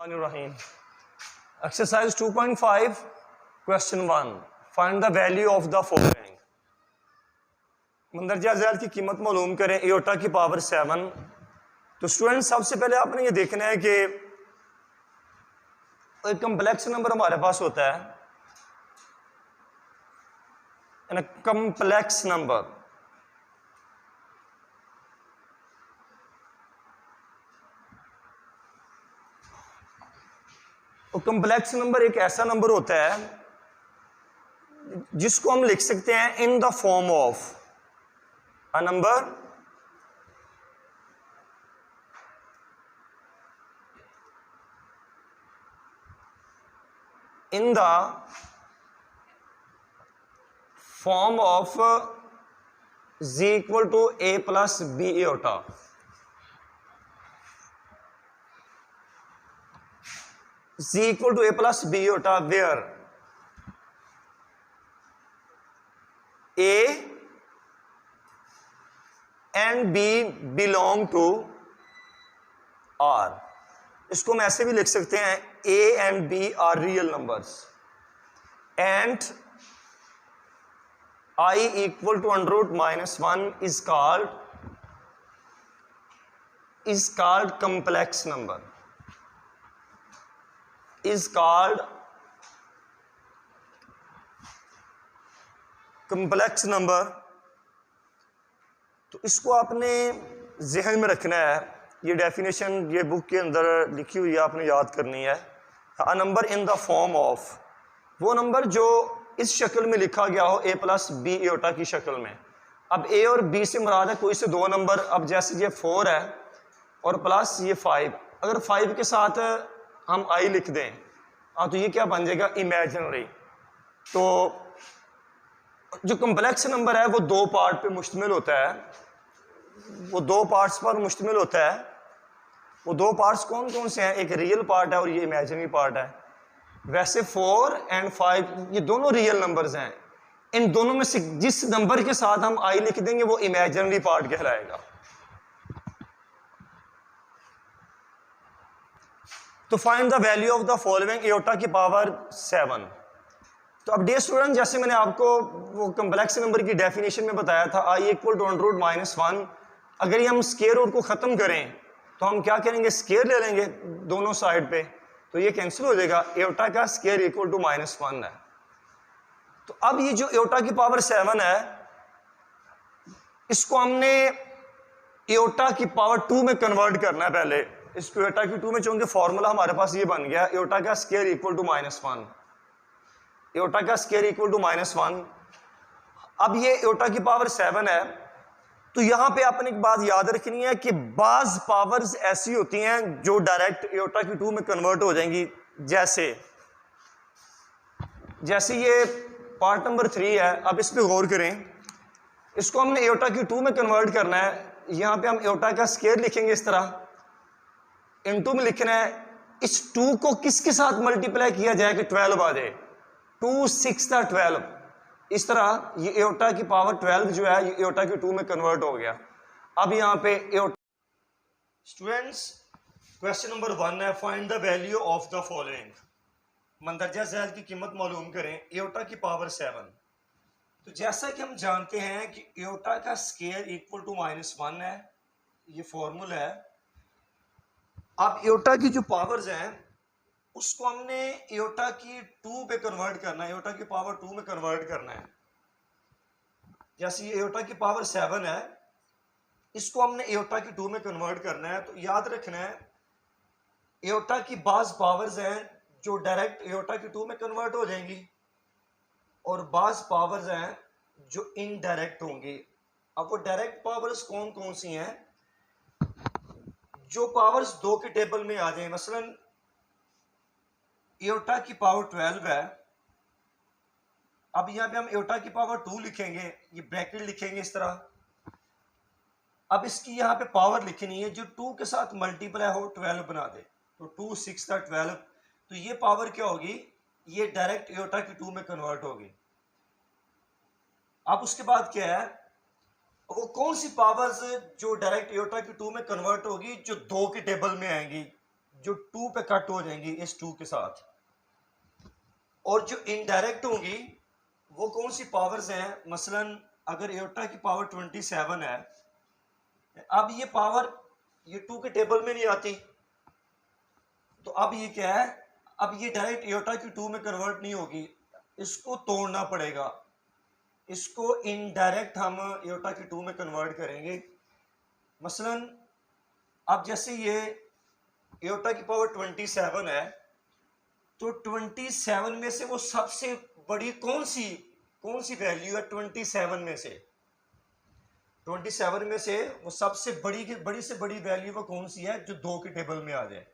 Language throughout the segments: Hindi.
Rahim. Exercise 2.5, question 1. Find the value of the following. मंदरजा ज़ैल की कीमत मालूम करें एयोटा की पावर 7। तो स्टूडेंट सबसे पहले आपने ये देखना है कि एक कम्प्लेक्स नंबर हमारे पास होता है, कम्प्लेक्स नंबर। तो कम्प्लेक्स नंबर एक ऐसा नंबर होता है जिसको हम लिख सकते हैं in the form of a number in the form of z equal to a plus b iota. Z equal to a plus b iota where a and b belong to R. इसको हम ऐसे भी लिख सकते हैं a and b are real numbers and I equal to under root minus 1 is called complex number, is called complex number। तो इसको आपने जहन में रखना है, ये डेफिनेशन ये बुक के अंदर लिखी हुई है, आपने याद करनी है। A number in the form of, वो नंबर जो इस शक्ल में लिखा गया हो a प्लस बी एयोटा की शक्ल में। अब a और b से मुराद है कोई से दो नंबर। अब जैसे ये 4 है और प्लस ये 5, अगर 5 के साथ हम i लिख दें तो ये क्या बन जाएगा, इमेजिनरी। तो जो कम्प्लेक्स नंबर है वो दो पार्ट पे मुश्तमिल होता है, वो दो पार्ट्स पर मुश्तमिल होता है। वो दो पार्ट्स कौन कौन से हैं, एक रियल पार्ट है और ये इमेजिनरी पार्ट है। वैसे 4 और 5 ये दोनों रियल नंबर्स हैं, इन दोनों में से जिस नंबर के साथ हम i लिख देंगे वो इमेजिनरी पार्ट कहलाएगा। तो find the value of the following aorta की पावर 7। तो अब डियर स्टूडेंट, जैसे मैंने आपको वो कम्प्लेक्स नंबर की डेफिनेशन में बताया था i equal to under root minus 1। अगर ये हम स्केयर रूट को खत्म करें तो हम क्या करेंगे, स्केयर ले लेंगे दोनों साइड पे, तो ये कैंसिल हो जाएगा। एयोटा का स्केयर इक्वल टू -1 है। तो अब ये जो एयोटा की पावर 7 है इसको हमने एयोटा की पावर 2 में कन्वर्ट करना है। पहले इसको एयोटा की 2 में, चूंकि फॉर्मूला हमारे पास ये बन गया एयोटा का स्केयर इक्वल टू -1, एयोटा का स्केयर इक्वल टू -1। अब ये एयोटा की पावर 7 है। तो यहां पे आपने एक बात याद रखनी है कि बाज पावर्स ऐसी होती हैं जो डायरेक्ट एयोटा की 2 में कन्वर्ट हो जाएंगी। जैसे ये पार्ट नंबर 3 है, अब इस पे गौर करें। इसको हमने एयोटा की 2 में कन्वर्ट करना है। यहां पे हम एयोटा का स्केयर लिखेंगे इस तरह, इनटू में लिखना है। इस 2 को किसके साथ मल्टीप्लाई किया जाए कि 12 आ जाए, 2 6 12। इस तरह ये एयोटा की पावर 12 जो है ये एयोटा की 2 में कन्वर्ट हो गया। अब यहाँ पे एयोटा। स्टूडेंट्स, क्वेश्चन नंबर 1 है, find the value of the following. मंदरजा ज़ैल की कीमत मालूम करें एयोटा की पावर 7। तो जैसा कि हम जानते हैं कि एयोटा का स्केयर इक्वल टू -1 है, ये फॉर्मूला है। अब एयोटा की जो पावर्स हैं उसको हमने एयोटा की 2 पे कन्वर्ट करना है, एयोटा की पावर 2 में कन्वर्ट करना है। जैसे ये एयोटा की पावर 7 है, इसको हमने एयोटा की 2 में कन्वर्ट करना है। तो याद रखना है एयोटा की बाज पावर्स हैं जो डायरेक्ट एयोटा की 2 में कन्वर्ट हो जाएंगी और बाज पावर्स हैं जो इनडायरेक्ट होंगी। अब वो डायरेक्ट पावर्स कौन कौन सी हैं, जो पावर्स 2 के टेबल में आ जाए। मसलन एयोटा की पावर 12 है। अब यहां पे हम एयोटा की पावर 2 लिखेंगे, ये ब्रैकेट लिखेंगे इस तरह। अब इसकी यहां पे पावर लिखनी है जो 2 के साथ मल्टीप्लाई हो 12 बना दे, तो 2 6 12। तो ये पावर क्या होगी, ये डायरेक्ट एयोटा की 2 में कन्वर्ट होगी। अब उसके बाद क्या है, वो कौन सी पावर्स जो डायरेक्ट एयोटा की 2 में कन्वर्ट होगी, जो 2 के टेबल में आएंगी, जो 2 पे कट हो जाएंगी इस 2 के साथ, और जो इनडायरेक्ट होंगी वो कौन सी पावर्स हैं? मसलन अगर एयोटा की पावर 27 है, अब ये पावर ये 2 के टेबल में नहीं आती, तो अब ये क्या है, अब ये डायरेक्ट एयोटा की 2 में कन्वर्ट नहीं होगी, इसको तोड़ना पड़ेगा, इसको इनडायरेक्ट हम एयोटा की 2 में कन्वर्ट करेंगे। मसलन अब जैसे ये एयोटा की पावर 27 है, तो 27 में से वो सबसे बड़ी कौन सी वैल्यू है? 27 में से 27 में से वो सबसे बड़ी से बड़ी वैल्यू वो कौन सी है जो 2 के टेबल में आ जाए?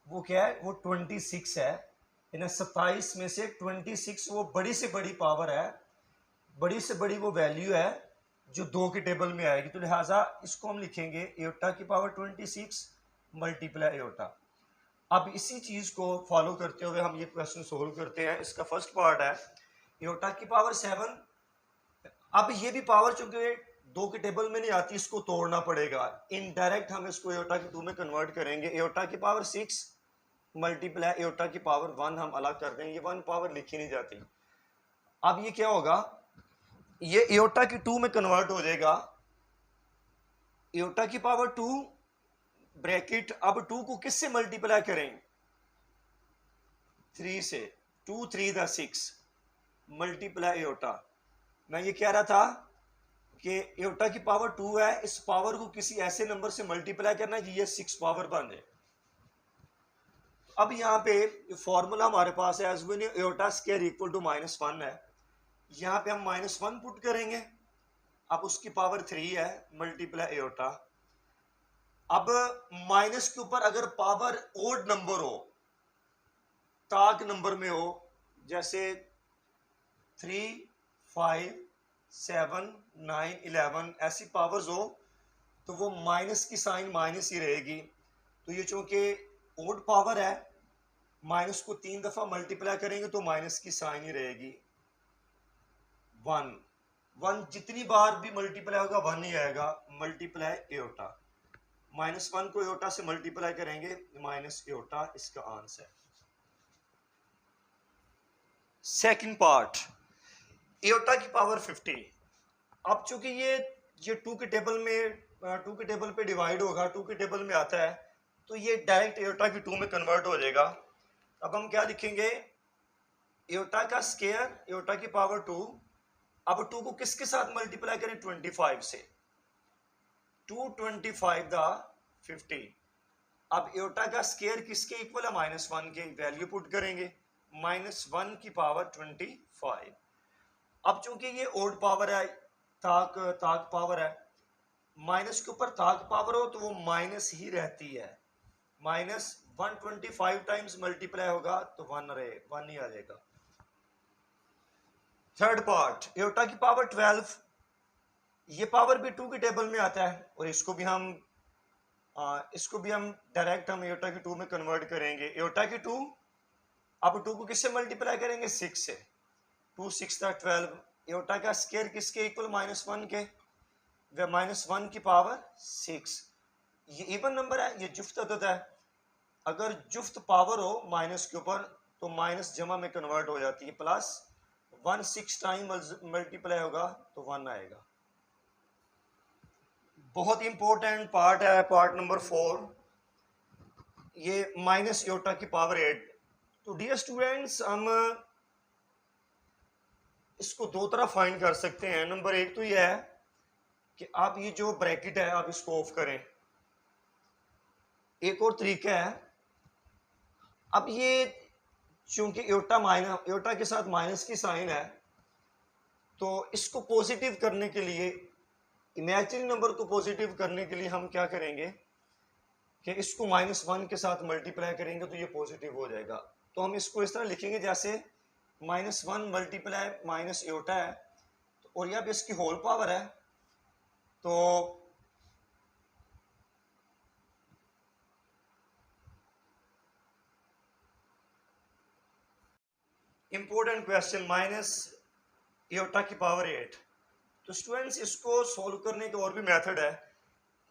वो क्या है? वो 26 है। इन 27 में से 26 वो बड़ी से बड़ी पावर है, बड़ी से बड़ी वो वैल्यू है जो 2 के टेबल में आएगी। तो लिहाजा इसको हम लिखेंगे एयोटा की पावर 26 मल्टीप्लाई एयोटा। अब इसी चीज को फॉलो करते हुए हम ये क्वेश्चन सोल्व करते हैं। इसका फर्स्ट पार्ट है एयोटा की पावर 7। अब ये भी पावर चूंकि 2 के टेबल में नहीं आती, इसको तोड़ना पड़ेगा, इनडायरेक्ट हम इसको एयोटा की 2 में कन्वर्ट करेंगे। एयोटा की पावर 6 मल्टीप्लाई एयोटा की पावर 1 हम अलग कर देंगे, ये 1 पावर लिखी नहीं जाती। अब ये क्या होगा, ये एयोटा की 2 में कन्वर्ट हो जाएगा। एयोटा की पावर 2 ब्रैकेट, अब 2 को किससे मल्टीप्लाई करें? 3 से। 2 3 द 6 मल्टीप्लाई एयोटा। मैं ये कह रहा था कि एयोटा की पावर 2 है, इस पावर को किसी ऐसे नंबर से मल्टीप्लाई करना है कि ये 6 पावर बन जाए। अब यहाँ पे फॉर्मूला हमारे पास है as one iota square equal to -1 है। यहाँ पे हम -1 पुट करेंगे, अब उसकी पावर 3 है मल्टीप्लाई एयोटा। अब माइनस के ऊपर अगर पावर ओड नंबर हो, ताक नंबर में हो, जैसे 3 5 7 9 11 ऐसी पावर्स हो, तो वो माइनस की साइन माइनस ही रहेगी। तो ये चूंकि ओड पावर है, माइनस को 3 दफा मल्टीप्लाई करेंगे तो माइनस की साइन ही रहेगी। 1 जितनी बार भी मल्टीप्लाई होगा 1 ही आएगा, मल्टीप्लाई एयोटा। -1 को एयोटा से मल्टीप्लाई करेंगे, माइनस एयोटा इसका आंसर। सेकंड पार्ट एयोटा की पावर 50। अब चूंकि ये 2 के टेबल में 2 के टेबल पे डिवाइड होगा, 2 के टेबल में आता है, तो ये डायरेक्ट एयोटा की 2 में कन्वर्ट हो जाएगा। अब हम क्या लिखेंगे, एयोटा का स्क्वायर एयोटा की पावर 2। अब 2 को किसके साथ मल्टीप्लाई करें? 25 से। 225 द 50। अब एयोटा का स्क्वायर किसके इक्वल है? -1 के। वैल्यू पुट करेंगे, -1 की पावर 25। अब चूंकि ये ओड पावर है, ताक पावर है, माइनस के ऊपर ताक पावर हो तो वो माइनस ही रहती है। -125 टाइम्स मल्टीप्लाई होगा तो 1 ही आ जाएगा। थर्ड पार्ट एयोटा की पावर 12। ये पावर भी 2 के टेबल में आता है, और इसको भी हम डायरेक्ट हम एयोटा की 2 में कन्वर्ट करेंगे। एयोटा की 2, अब 2 को किससे मल्टीप्लाई करेंगे? 6 से। 2 6 12। एयोटा का स्क्वायर किसके इक्वल? -1 के। व -1 की पावर 6। ये इवन नंबर है, ये जुफ्त अदद है। अगर जुफ्त पावर हो माइनस के ऊपर तो माइनस जमा में कन्वर्ट हो जाती है, प्लस 1 6 टाइम मल्टीप्लाई होगा तो 1 आएगा। बहुत इंपॉर्टेंट पार्ट है पार्ट नंबर 4, ये माइनस एयोटा की पावर 8। तो डियर स्टूडेंट्स, हम इसको 2 तरह फाइंड कर सकते हैं। नंबर 1 तो ये है कि आप ये जो ब्रैकेट है आप इसको ऑफ करें। एक और तरीका है, अब ये चूंकि एयोटा के साथ माइनस की साइन है, तो इसको पॉजिटिव करने के लिए, इमेजिनरी नंबर को पॉजिटिव करने के लिए हम क्या करेंगे कि इसको -1 के साथ मल्टीप्लाई करेंगे तो ये पॉजिटिव हो जाएगा। तो हम इसको इस तरह लिखेंगे जैसे -1 मल्टीप्लाई माइनस एयोटा है, और यह भी इसकी होल पावर है, तो इंपॉर्टेंट क्वेश्चन, माइनस एयोटा की पावर 8। तो स्टूडेंट्स इसको सॉल्व करने के और भी मेथड है।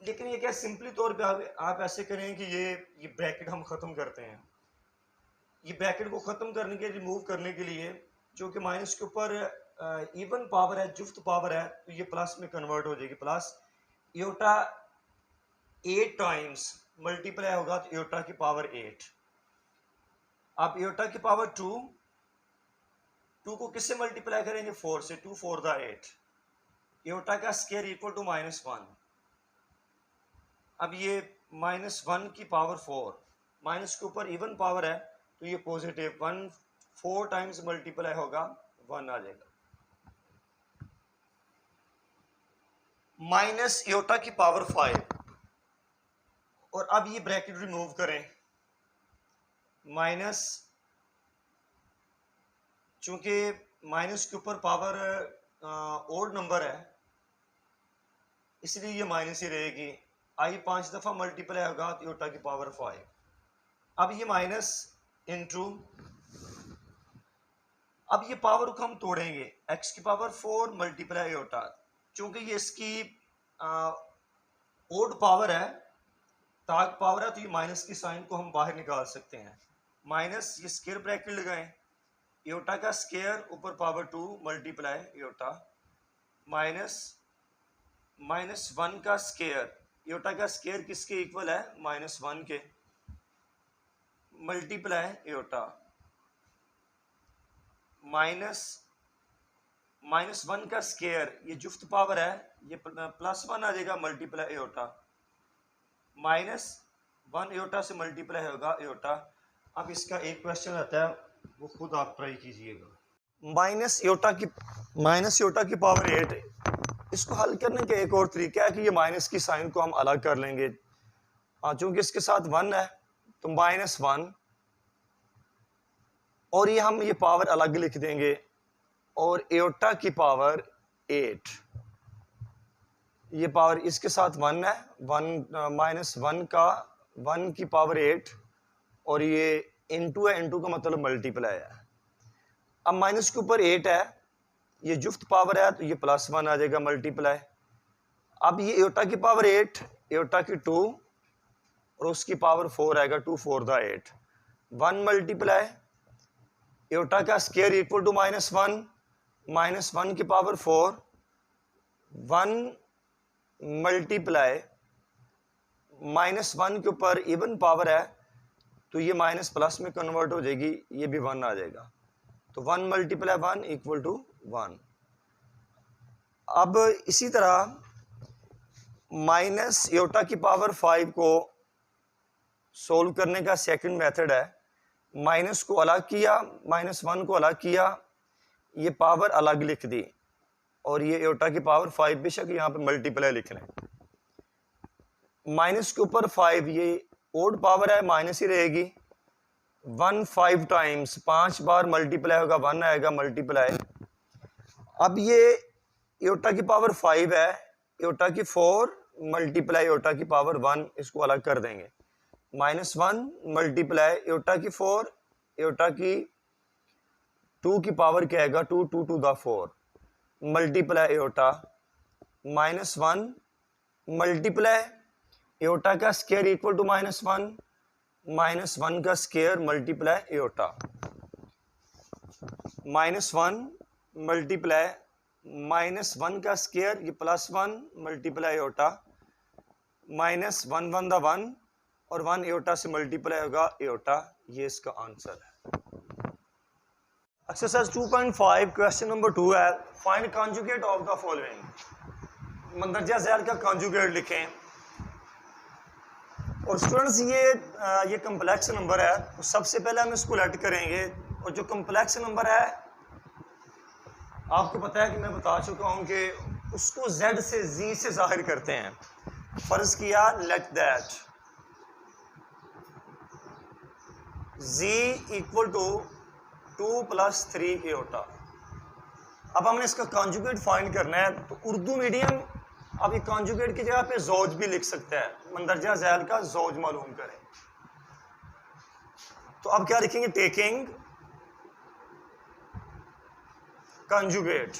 लेकिन ये क्या सिंपली तौर पे आप ऐसे करें कि ये ब्रैकेट हम ख़त्म करते हैं। ये ब्रैकेट को ख़त्म करने के रिमूव करने के लिए, जो कि माइनस के ऊपर इवन पावर है, जुफ्त पावर है, तो ये प्लस में कन्वर्ट हो जाएगी। प्लस एटा 8 टाइम्स मल्टीप्लाई होगा तो एटा की पावर 8। अब एटा की पावर 2 को किससे मल्टीप्लाई करेंगे? 4 से। 2 4 द 8। एटा का स्केयर इक्वल टू -1। अब ये -1 की पावर 4, माइनस के ऊपर इवन पावर है तो ये पॉजिटिव 1 4 टाइम्स मल्टीप्लाई होगा 1 आ जाएगा। माइनस एटा की पावर 5, और अब ये ब्रैकेट रिमूव करें। माइनस, चूंकि माइनस के ऊपर पावर ओड नंबर है इसलिए ये माइनस ही रहेगी। आई 5 दफा मल्टीप्लाई होगा तो एटा की पावर 5। अब ये माइनस इंटू, अब ये पावर को हम तोड़ेंगे। x की पावर 4 मल्टीप्लाई एटा, चूंकि ये इसकी ओड पावर है, ताक पावर है, तो ये माइनस की साइन को हम बाहर निकाल सकते हैं। माइनस, ये स्केयर ब्रैकेट लगाएं, एटा का स्केयर ऊपर पावर 2 मल्टीप्लाई एटा, माइनस -1 का स्केयर, एटा का स्केयर किसके इक्वल है? -1 के, मल्टीप्लाई एटा, -1 का स्केयर, ये जुफ्त पावर है, ये +1 आ जाएगा मल्टीप्लाई एटा, -1 एटा से मल्टीप्लाई होगा एटा। अब इसका एक क्वेश्चन आता है, वो खुद आप ट्राई कीजिएगा। माइनस एटा की पावर 8, इसको हल करने का एक और तरीका है कि ये माइनस की साइन को हम अलग कर लेंगे। चूंकि इसके साथ 1 है तो -1, और ये हम ये पावर अलग लिख देंगे, और एटा की पावर 8, ये पावर इसके साथ 1 है, -1 का 1 की पावर 8, और ये इंटू है, इंटू का मतलब मल्टीप्लाई है। अब माइनस के ऊपर 8 है, ये जुफ्त पावर है तो ये +1 आ जाएगा मल्टीप्लाई। अब ये एटा की पावर 8, एटा की 2, और उसकी पावर 4 आएगा, 2 4 द 8, 1 मल्टीप्लाई एटा का स्केयर इक्वल टू -1, -1 की पावर 4, 1 मल्टीप्लाई -1 के ऊपर इवन पावर है तो ये माइनस प्लस में कन्वर्ट हो जाएगी, ये भी 1 आ जाएगा, तो 1 मल्टीप्लाई 1 इक्वल टू 1। अब इसी तरह माइनस एटा की पावर 5 को सोल्व करने का सेकंड मेथड है, माइनस को अलग किया, -1 को अलग किया, ये पावर अलग लिख दी, और ये एटा की पावर 5 बेशक यहाँ पे मल्टीप्लाई लिख रहे हैं। माइनस के ऊपर 5, ये ओड पावर है, माइनस ही रहेगी। 1 5 टाइम्स, 5 बार मल्टीप्लाई होगा, 1 आएगा मल्टीप्लाई। अब ये एटा की पावर 5 है, एटा की 4 मल्टीप्लाई एटा की पावर 1, इसको अलग कर देंगे। -1 मल्टीप्लाई एटा की 4, एटा की 2 की पावर क्या आएगा? 2 2 to the 4 multiply Etah, -1 multiply एटा का स्केयर इक्वल टू -1, -1 का स्केयर मल्टीप्लाई एटा, -1 मल्टीप्लाई -1 का स्केयर, ये +1 मल्टीप्लाई एटा, -1 1 द 1, और 1 एटा से मल्टीप्लाई होगा एटा। ये इसका आंसर है। एक्सरसाइज 2.5 क्वेश्चन नंबर 2 है, find conjugate of the following. मंदरजा ज़ैल का कॉन्जुगेट लिखें। और स्टूडेंट्स ये कम्प्लेक्स नंबर है, तो सबसे पहले हम इसको लेट करेंगे, और जो कम्प्लेक्स नंबर है आपको पता है कि मैं बता चुका हूं कि उसको z से z से जाहिर करते हैं। फर्ज किया let that z equal to 2 + 3 एटा। अब हमने इसका कॉन्जुगेट फाइंड करना है, तो उर्दू मीडियम अब ये कॉन्जुगेट की जगह पे जोज भी लिख सकता है, मंदरजा ज़ैल का जोज मालूम करें। तो अब क्या लिखेंगे? टेकिंग कॉन्जुगेट,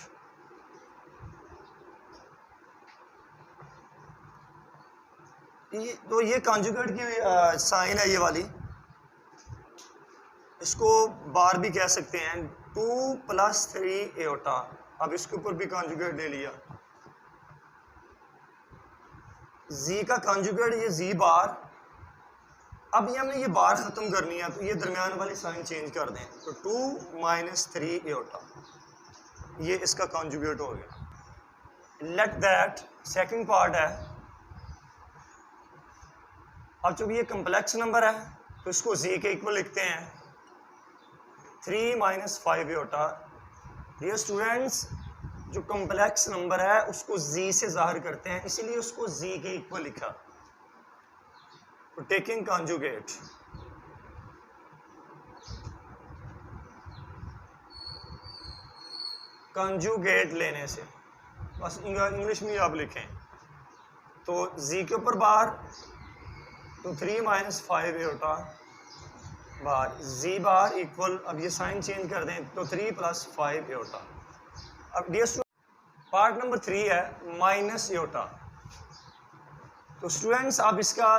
तो ये कॉन्जुगेट की साइन है ये वाली, इसको बार भी कह सकते हैं, 2 + 3 एओटा। अब इसके ऊपर भी कॉन्जुगेट ले लिया, जी का कॉन्जुगेट ये जी बार। अब ये हमने ये बार ख़त्म करनी है, तो ये दरमियान वाली साइन चेंज कर दें, तो 2 - 3 एओटा, ये इसका कॉन्जुगेट हो गया। लेट दैट सेकंड पार्ट है। अब चूंकि ये कम्प्लेक्स नंबर है तो इसको जी के इक्वल लिखते हैं, 3 - 5 एओटा। ये स्टूडेंट्स जो कम्प्लेक्स नंबर है उसको जी से जाहिर करते हैं, इसीलिए उसको जी के इक्वल लिखा। तो टेकिंग कॉन्जुगेट, कॉन्जुगेट लेने से, बस इंग्लिश में आप लिखें, तो जी के ऊपर बार, तो 3 - 5 एओटा बार, जी बार इक्वल, अब ये साइन चेंज कर दें, तो 3 + 5 एओटा। अब डियर पार्ट नंबर 3 है माइनस एओटा। तो स्टूडेंट्स अब इसका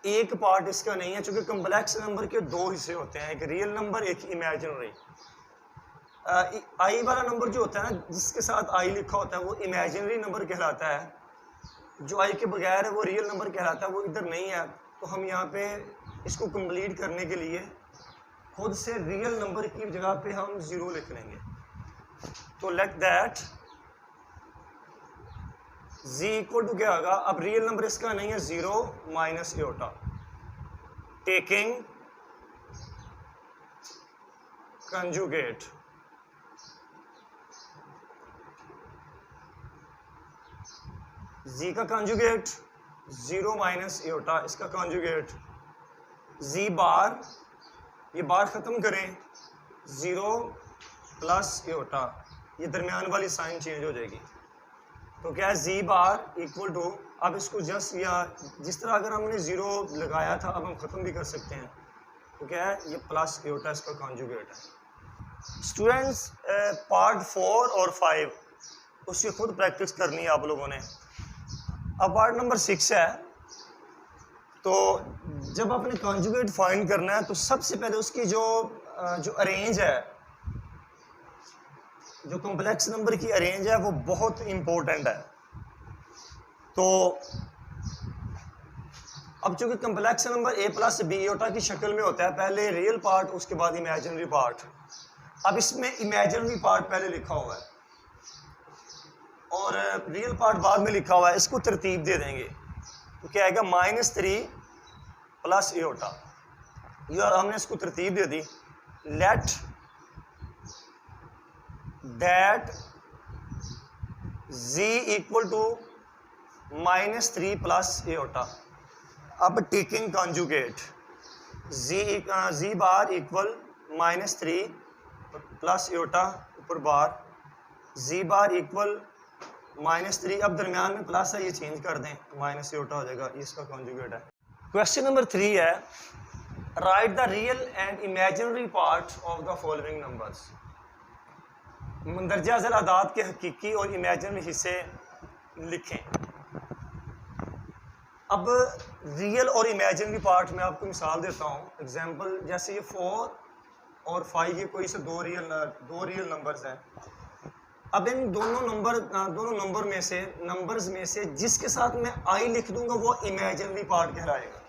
एक पार्ट इसका नहीं है, चूंकि कम्प्लेक्स नंबर के 2 हिस्से होते हैं, एक रियल नंबर एक इमेजिनरी। आई वाला नंबर जो होता है ना, जिसके साथ आई लिखा होता है, वो इमेजिनरी नंबर कहलाता है। जो आई के बगैर है वो रियल नंबर कहलाता है, वो इधर नहीं है। तो हम यहाँ पे इसको कंप्लीट करने के लिए खुद से रियल नंबर की जगह पे हम 0 लिख लेंगे। तो let that Z equal to क्या होगा, अब रियल नंबर इसका नहीं है, 0 - एओटा। टेकिंग कंजुगेट, जी का कंजुगेट 0 - एओटा, इसका कंजुगेट जी बार, ये बार ख़त्म करें, 0 + एओटा, ये दरमियान वाली साइन चेंज हो जाएगी। तो क्या है, जी बार इक्वल टू, अब इसको जस्ट या जिस तरह अगर हमने 0 लगाया था अब हम ख़त्म भी कर सकते हैं, तो क्या है, ये प्लस एओटा इसका कॉन्जुगेट है। स्टूडेंट्स पार्ट 4 और 5 उसकी खुद प्रैक्टिस करनी है आप लोगों ने। अब पार्ट नंबर 6 है, तो जब आपने कॉन्जुगेट फाइंड करना है तो सबसे पहले उसकी जो अरेंज है, जो कॉम्प्लेक्स नंबर की अरेंज है, वो बहुत इम्पोर्टेंट है। तो अब चूंकि complex number a + b aorta की शक्ल में होता है, पहले रियल पार्ट उसके बाद इमेजिनरी पार्ट। अब इसमें इमेजिनरी पार्ट पहले लिखा हुआ है और रियल पार्ट बाद में लिखा हुआ है, इसको तरतीब दे देंगे। तो क्या आएगा, -3 + एओटा, यार हमने इसको तरतीब दे दी। Let that z equal to -3 + iota. अब taking conjugate, z bar equal -3 + iota ऊपर बार, जी बार इक्वल -3, अब दरमियान में प्लस है, ये चेंज कर दें, माइनस एओटा हो जाएगा, इसका कॉन्जुगेट है। क्वेश्चन नंबर 3 है, write the real and imaginary part of the following numbers. मंदरजा अज़ल आदाद के हकीकी और इमेजिनरी हिस्से लिखें। अब रियल और इमेजिनरी पार्ट में आपको मिसाल देता हूँ, एग्जांपल जैसे ये 4 और 5, ये कोई से दो रियल नंबर्स हैं। अब इन दोनों नंबर्स में से जिसके साथ मैं आई लिख दूंगा वो इमेजिनरी पार्ट कहलाएगा।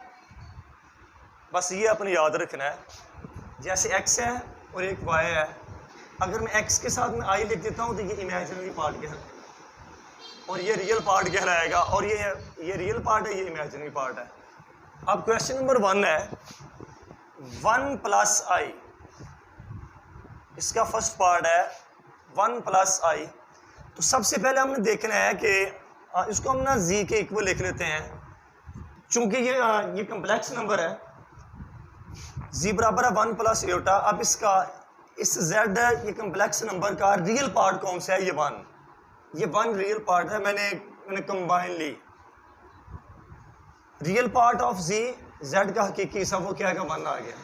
बस ये अपने याद रखना है। जैसे x है और एक y है, अगर मैं x के साथ में आई लिख देता हूँ तो ये इमेजिनरी पार्ट कहलाएगा और ये रियल पार्ट कहलाएगा, और ये रियल पार्ट है, ये इमेजिनरी पार्ट है। अब क्वेश्चन नंबर 1 है, 1 + i, इसका फर्स्ट पार्ट है 1 + i। तो सबसे पहले हमने देखना है कि इसको हम ना z के इक्वल लिख लेते हैं, चूंकि ये कम्प्लेक्स नंबर है, z बराबर है 1 + एओटा। अब इस z ये कम्प्लेक्स नंबर का रियल पार्ट कौन सा है, ये 1 रियल पार्ट है। मैंने कंबाइन ली, रियल पार्ट ऑफ z का हकीकी हिस्सा वो क्या है, 1 आ गया।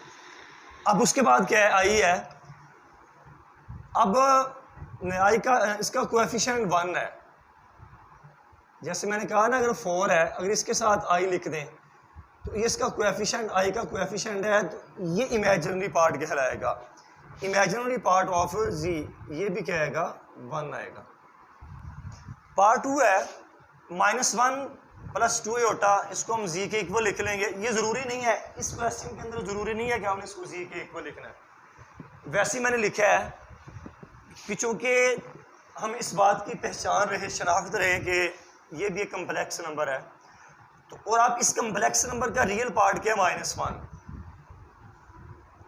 अब उसके बाद क्या है, i है। अब i का इसका कोएफिशिएंट 1 है, जैसे मैंने कहा ना, अगर 4 है, अगर इसके साथ आई लिख दें तो ये इसका कोएफिशिएंट, आई का कोएफिशिएंट है, तो ये इमेजिनरी पार्ट कहलाएगा। इमेजिनरी पार्ट ऑफ जी, ये भी क्या आएगा, 1 आएगा। पार्ट 2 है -1 + 2 एयोटा, इसको हम जी के इक्वल लिख लेंगे। ये ज़रूरी नहीं है, इस क्वेश्चन के अंदर ज़रूरी नहीं है कि हमने इसको जी के इक्वल लिखना है। वैसे ही मैंने लिखा है कि चूँकि हम इस बात की पहचान रहे, शनाख्त रहे कि ये भी एक कम्प्लेक्स नंबर है, तो और आप इस कम्प्लेक्स नंबर का रियल पार्ट क्या है, -1।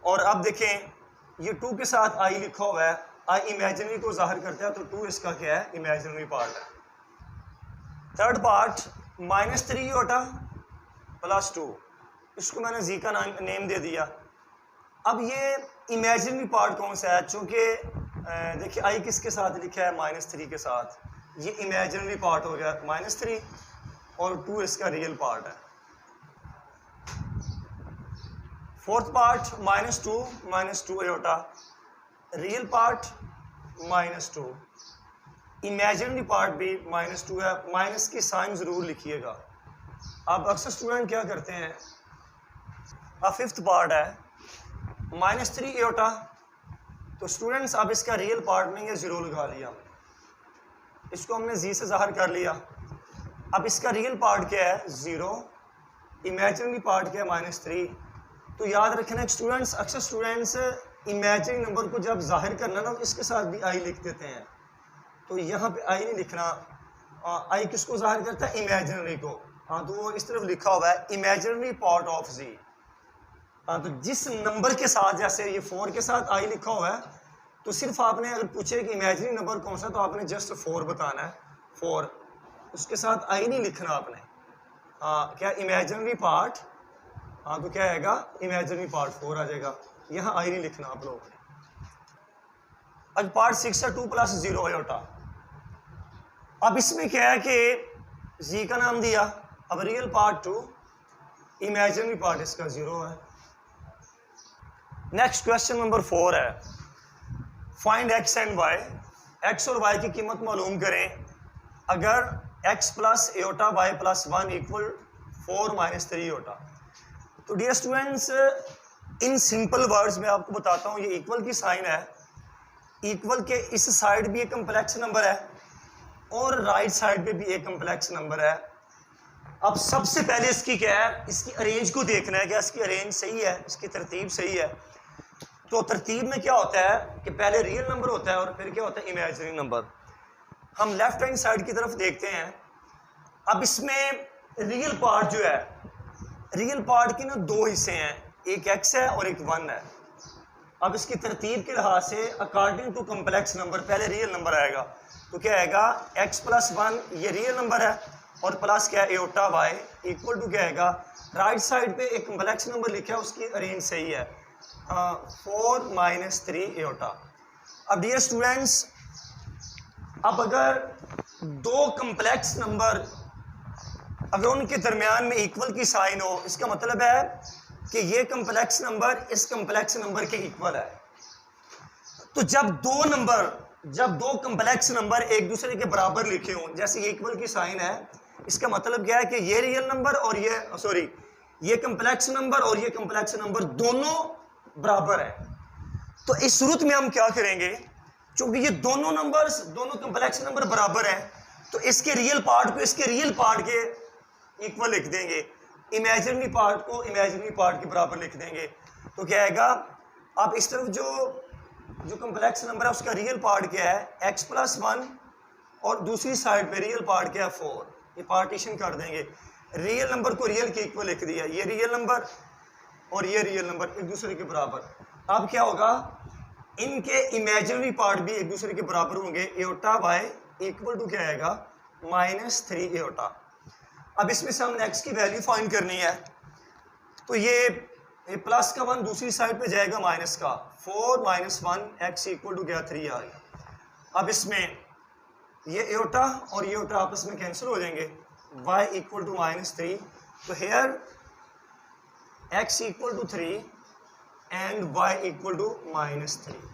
और अब देखें, ये 2 के साथ आई लिखा हुआ है, आई इमेजिनरी को जाहिर करता है, तो 2 इसका क्या है, इमेजिनरी पार्ट है। थर्ड पार्ट -3 एयोटा + 2, इसको मैंने जी का नेम दे दिया। अब ये इमेजिनरी पार्ट कौन सा है, चूँकि देखिए आई किसके साथ लिखा है, -3 के साथ, ये इमेजिनरी पार्ट हो गया -3 और 2 इसका रियल पार्ट है। Fourth part -2 aorta, real part -2, imaginary part भी -2 है। माइनस की साइन ज़रूर लिखिएगा। अब अक्सर स्टूडेंट क्या करते हैं, अब फिफ्थ पार्ट है -3 एयोटा, तो स्टूडेंट्स अब इसका रियल पार्ट में ये 0 लगा लिया, इसको हमने जी से ज़ाहिर कर लिया। अब इसका रियल पार्ट क्या है, 0, इमेजिनरी पार्ट क्या है, -3। तो याद रखना स्टूडेंट्स, अक्सर स्टूडेंट्स इमेजिनरी नंबर को जब जाहिर करना ना, तो इसके साथ भी आई लिख देते हैं। तो यहाँ पे आई नहीं लिखना, आई किसको जाहिर करता है, इमेजिनरी को। हाँ, तो वो इस तरफ लिखा हुआ है इमेजिनरी पार्ट ऑफ जी। हाँ, तो जिस नंबर के साथ, जैसे ये 4 के साथ आई लिखा हुआ है, तो सिर्फ आपने अगर पूछे कि इमेजिनरी नंबर कौन सा, तो आपने जस्ट 4 बताना है, 4, उसके साथ आई नहीं लिखना आपने। हाँ, क्या इमेजिनरी पार्ट, हाँ तो क्या आएगा, इमेजिनरी पार्ट 4 आ जाएगा, यहाँ आई नहीं लिखना आप लोगों ने। अब पार्ट 6 है 2 + 0 एयोटा। अब इसमें क्या है कि जी का नाम दिया, अब रियल पार्ट 2, इमेजिनरी पार्ट इसका 0 है। नेक्स्ट क्वेश्चन नंबर 4 है, find X and Y, X और वाई की कीमत मालूम करें अगर x + एयोटा y + 1 = 4 - 3 एयोटा। तो डियर स्टूडेंट्स, इन सिंपल वर्ड्स में आपको बताता हूँ, ये इक्वल की साइन है, इक्वल के इस साइड भी एक कम्प्लेक्स नंबर है और राइट साइड पे भी एक कम्प्लेक्स नंबर है। अब सबसे पहले इसकी क्या है, इसकी अरेंज को देखना है, क्या इसकी अरेंज सही है, इसकी तरतीब सही है। तो तरतीब में क्या होता है कि पहले रियल नंबर होता है और फिर क्या होता है, इमेजिनरी नंबर। हम लेफ्ट हैंड साइड की तरफ देखते हैं। अब इसमें रियल पार्ट जो है, रियल पार्ट के ना 2 हिस्से हैं, एक x है और एक 1 है। अब इसकी तरतीब के लिहाज से अकॉर्डिंग टू कम्प्लेक्स नंबर पहले रियल नंबर आएगा, तो क्या आएगा, x + 1 ये रियल नंबर है और प्लस क्या है, एयोटा y = क्या आएगा, राइट साइड पे एक कम्प्लेक्स नंबर लिखा है, उसकी अरेंज सही है, 4 - 3 एयोटा। अब डियर स्टूडेंट्स, अब अगर 2 कम्प्लेक्स नंबर अगर उनके दरमियान में इक्वल की साइन हो, इसका मतलब है कि ये कम्प्लेक्स नंबर इस कम्प्लेक्स नंबर के इक्वल है। तो जब दो कम्प्लेक्स नंबर एक दूसरे के बराबर लिखे हों, जैसे ये इक्वल की साइन है, इसका मतलब क्या है कि ये रियल नंबर और ये कम्प्लेक्स नंबर और ये कम्प्लेक्स नंबर दोनों बराबर है। तो इस सूरत में हम क्या करेंगे, चूंकि ये दोनों कम्प्लेक्स नंबर बराबर हैं, तो इसके रियल पार्ट को इसके रियल पार्ट के इक्वल लिख देंगे, इमेजिनरी पार्ट को इमेजिनरी पार्ट के बराबर लिख देंगे। तो क्या आएगा, आप इस तरफ जो कम्प्लेक्स नंबर है उसका रियल पार्ट क्या है, x + 1 और दूसरी साइड पे रियल पार्ट क्या है, 4। ये पार्टीशन कर देंगे, रियल नंबर को रियल के इक्वल लिख दिया, ये रियल नंबर और ये रियल नंबर एक दूसरे के बराबर। अब क्या होगा, इनके इमेजिनरी पार्ट भी एक दूसरे के बराबर होंगे, एयोटा y = क्या आएगा, -3 एयोटा। अब इसमें से हमने x की वैल्यू फाइंड करनी है, तो ये प्लस का 1 दूसरी साइड पे जाएगा माइनस का, 4 - 1 x = क्या, 3 आ गया। अब इसमें ये एयोटा और ये एयोटा आपस में कैंसिल हो जाएंगे, y = -3, तो हेयर x = 3 एंड y = -3।